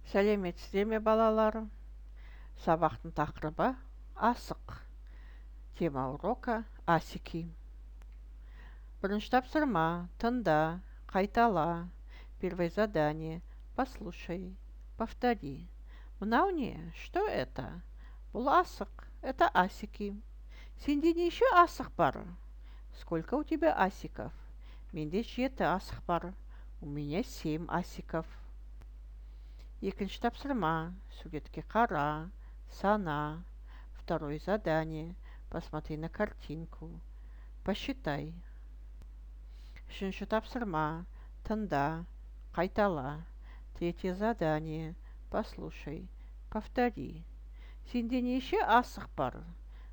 Сәлеметсіздер ме балалар? Сабақтың тақырыбы асық. Тема урока асики. Бірінші тапсырма. Тыңда, қайтала. Первое задание. Послушай, повтори. Мынау не? Что это? Бұл асық. Это асики. Сенде неше асық бар? Сколько у тебя асиков? Менде 7 асық бар. У меня 7 асиков. Екінші тапсырма. Суретке қара, сана. Второе задание. Посмотри на картинку. Посчитай. Үшінші тапсырма. Тыңда, қайтала. Третье задание. Послушай, повтори. Сенде неше асық бар?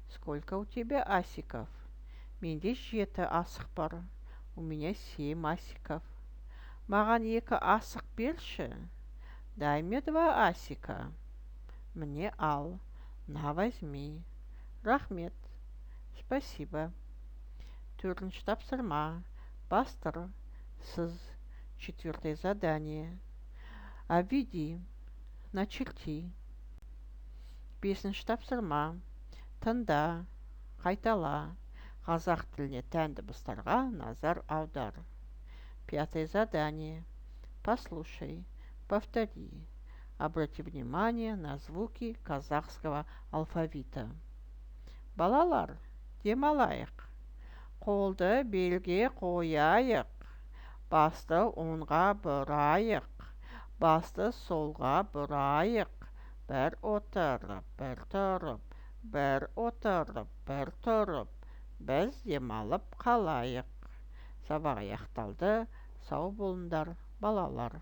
Сколько у тебя асиков? Менде 7 асық бар. У меня 7 асиков. Маған 2 асық берші. Дай мне 2 асика. Мне ал. На, возьми. Рахмет. Спасибо. Төртінші тапсырма. Бастыр. Сыз. Четвертое задание. Обведи. Начерти. Бесінші тапсырма. Тыңда. Қайтала. Қазақ тіліне тән дыбыстарға назар аудар. Пятое задание. Послушай. Повтори. Обрати внимание на звуки казахского алфавита. Балалар, демалайық. Қолды белге қояйық. Басты оңға бұрайық. Басты солға бұрайық. Бір отырып, бір тұрып, бір отырып, бір тұрып. Біз демалып қалайық. Сабақ аяқталды. Сау болыңдар, балалар.